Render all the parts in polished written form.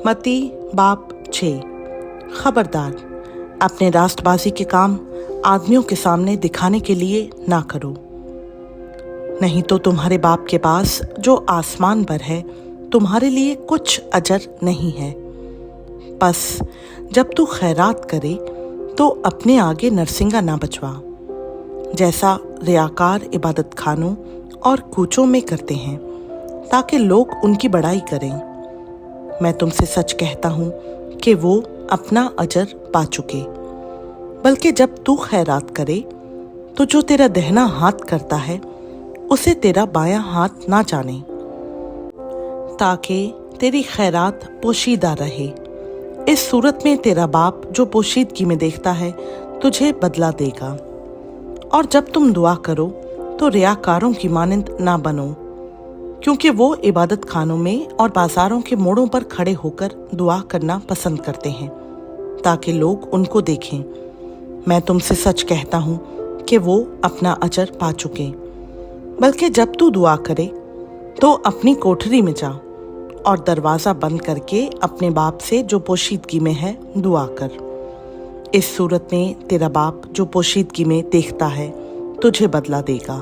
मत्ती बाप 6। खबरदार, अपने राष्ट्रबाजी के काम आदमियों के सामने दिखाने के लिए ना करो, नहीं तो तुम्हारे बाप के पास जो आसमान पर है तुम्हारे लिए कुछ अजर नहीं है। बस जब तू खैरात करे तो अपने आगे नरसिंगा ना बचवा, जैसा रियाकार इबादत खानों और कूचों में करते हैं, ताकि लोग उनकी बड़ाई करें। मैं तुमसे सच कहता हूँ कि वो अपना अजर पा चुके। बल्कि जब तू खैरात करे तो जो तेरा दाहिना हाथ करता है उसे तेरा बायां हाथ ना जाने, ताकि तेरी खैरात पोशीदा रहे। इस सूरत में तेरा बाप जो पोशीदगी में देखता है तुझे बदला देगा। और जब तुम दुआ करो तो रियाकारों की मानंद ना बनो, क्योंकि वो इबादत खानों में और बाजारों के मोड़ों पर खड़े होकर दुआ करना पसंद करते हैं, ताकि लोग उनको देखें। मैं तुमसे सच कहता हूँ कि वो अपना अजर पा चुके। बल्कि जब तू दुआ करे तो अपनी कोठरी में जा और दरवाज़ा बंद करके अपने बाप से जो पोशीदगी में है दुआ कर। इस सूरत में तेरा बाप जो पोशीदगी में देखता है तुझे बदला देगा।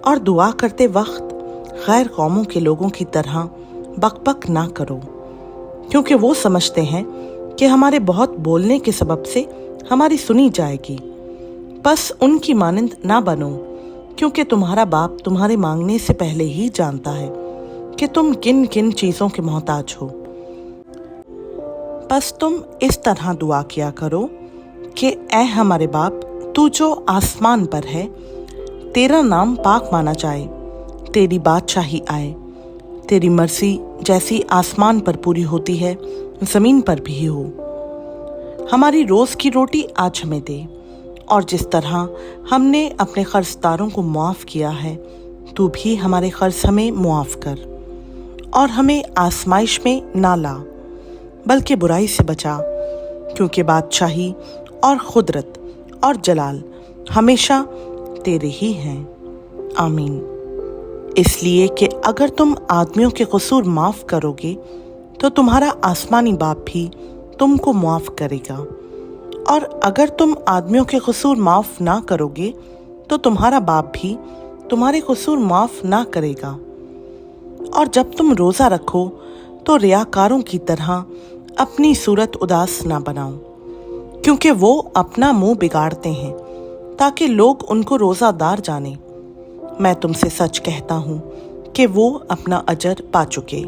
और दुआ करते वक्त गैर कौमों के लोगों की तरह बकबक ना करो, क्योंकि वो समझते हैं कि हमारे बहुत बोलने के सबब से हमारी सुनी जाएगी। बस उनकी मानंद ना बनो, क्योंकि तुम्हारा बाप तुम्हारे मांगने से पहले ही जानता है कि तुम किन किन चीज़ों के मोहताज हो। बस तुम इस तरह दुआ किया करो कि ऐ हमारे बाप, तू जो आसमान पर है, तेरा नाम पाक माना जाए, तेरी बादशाही आए, तेरी मर्जी जैसी आसमान पर पूरी होती है ज़मीन पर भी हो। हमारी रोज़ की रोटी आज हमें दे, और जिस तरह हमने अपने कर्जदारों को मुआफ़ किया है तू भी हमारे कर्ज हमें मुआफ़ कर। और हमें आजमाइश में ना ला, बल्कि बुराई से बचा, क्योंकि बादशाही और खुदरत और जलाल हमेशा तेरे ही हैं। आमीन। इसलिए कि अगर तुम आदमियों के कसूर माफ़ करोगे तो तुम्हारा आसमानी बाप भी तुमको मुआफ़ करेगा, और अगर तुम आदमियों के कसूर माफ़ ना करोगे तो तुम्हारा बाप भी तुम्हारे कसूर माफ़ ना करेगा। और जब तुम रोज़ा रखो तो रियाकारों की तरह अपनी सूरत उदास ना बनाओ, क्योंकि वो अपना मुंह बिगाड़ते हैं ताकि लोग उनको रोज़ादार जाने। मैं तुमसे सच कहता हूँ कि वो अपना अजर पा चुके।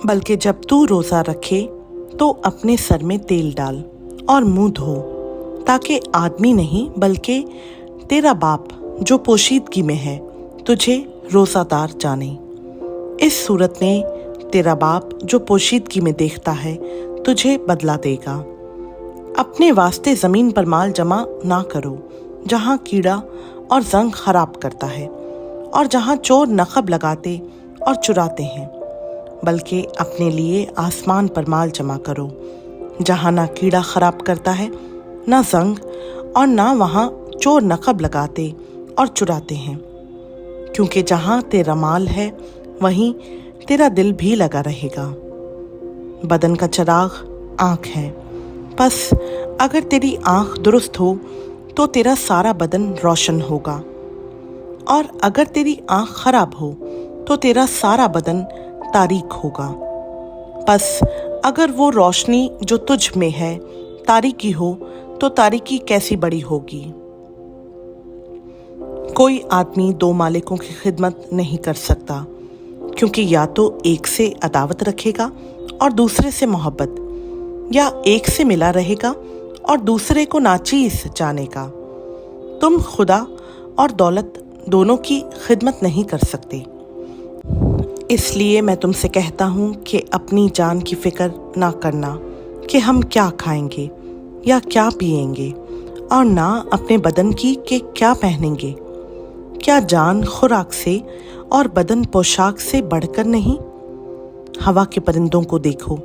बल्कि जब तू रोज़ा रखे तो अपने सर में तेल डाल और मुंह धो, ताकि आदमी नहीं बल्कि तेरा बाप जो पोशीदगी में है तुझे रोज़ादार जाने। इस सूरत में तेरा बाप जो पोशीदगी में देखता है तुझे बदला देगा। अपने वास्ते ज़मीन पर माल जमा ना करो, जहाँ कीड़ा और जंग खराब करता है और जहाँ चोर नकब लगाते और चुराते हैं, बल्कि अपने लिए आसमान पर माल जमा करो, जहाँ ना कीड़ा खराब करता है, ना जंग, और ना वहाँ चोर नकब लगाते और चुराते हैं। क्योंकि जहाँ तेरा माल है वहीं तेरा दिल भी लगा रहेगा। बदन का चिराग आँख है। बस अगर तेरी आँख दुरुस्त हो तो तेरा सारा बदन रोशन होगा, और अगर तेरी आँख खराब हो तो तेरा सारा बदन तारीक होगा। बस अगर वो रोशनी जो तुझ में है तारीकी हो तो तारीकी कैसी बड़ी होगी। कोई आदमी दो मालिकों की खिदमत नहीं कर सकता, क्योंकि या तो एक से अदावत रखेगा और दूसरे से मोहब्बत, या एक से मिला रहेगा और दूसरे को नाचीज जानेगा। तुम खुदा और दौलत दोनों की खिदमत नहीं कर सकते। इसलिए मैं तुमसे कहता हूँ कि अपनी जान की फिक्र ना करना कि हम क्या खाएंगे या क्या पिएंगे, और ना अपने बदन की कि क्या पहनेंगे। क्या जान खुराक से और बदन पोशाक से बढ़कर नहीं? हवा के परिंदों को देखो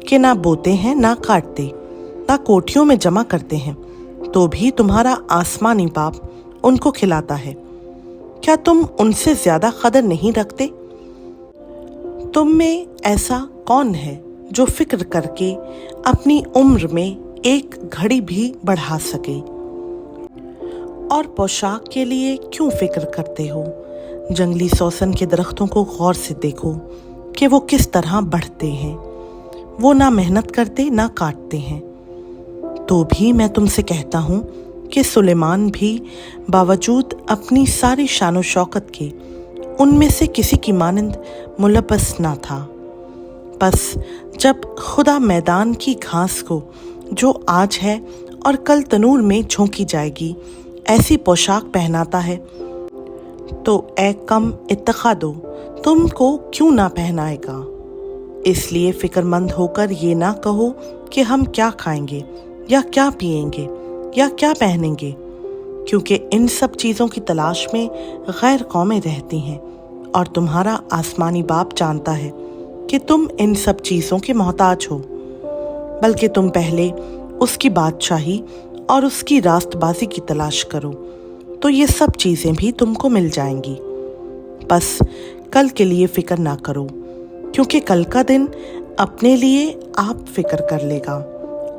कि ना बोते हैं, ना काटते, ना कोठियों में जमा करते हैं, तो भी तुम्हारा आसमानी बाप उनको खिलाता है। क्या तुम उनसे ज्यादा कदर नहीं रखते? तुम में ऐसा कौन है जो फिक्र करके अपनी उम्र में एक घड़ी भी बढ़ा सके? और पोशाक के लिए क्यों फिक्र करते हो? जंगली सोसन के दरख्तों को गौर से देखो कि वो किस तरह बढ़ते हैं। वो ना मेहनत करते ना काटते हैं। तो भी मैं तुमसे कहता हूँ कि सुलेमान भी बावजूद अपनी सारी शानो शौकत के उनमें से किसी की मानंद मुलब्बस ना था। बस जब खुदा मैदान की घास को, जो आज है और कल तनूर में झोंकी जाएगी, ऐसी पोशाक पहनाता है, तो ऐ कम इत्तखा दो, तुमको क्यों ना पहनाएगा। इसलिए फिक्रमंद होकर ये ना कहो कि हम क्या खाएंगे या क्या पिएंगे या क्या पहनेंगे, क्योंकि इन सब चीज़ों की तलाश में गैर कौमें रहती हैं और तुम्हारा आसमानी बाप जानता है कि तुम इन सब चीज़ों के मोहताज हो। बल्कि तुम पहले उसकी बादशाही और उसकी रास्तबाजी की तलाश करो, तो ये सब चीज़ें भी तुमको मिल जाएंगी। बस कल के लिए फिक्र ना करो, क्योंकि कल का दिन अपने लिए आप फिक्र कर लेगा।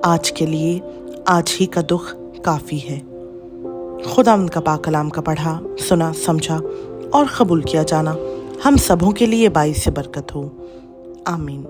आज के लिए आज ही का दुख काफ़ी है। खुदावंद का पाक कलाम का पढ़ा, सुना, समझा और कबूल किया जाना हम सबों के लिए बाइस से बरकत हो। आमीन।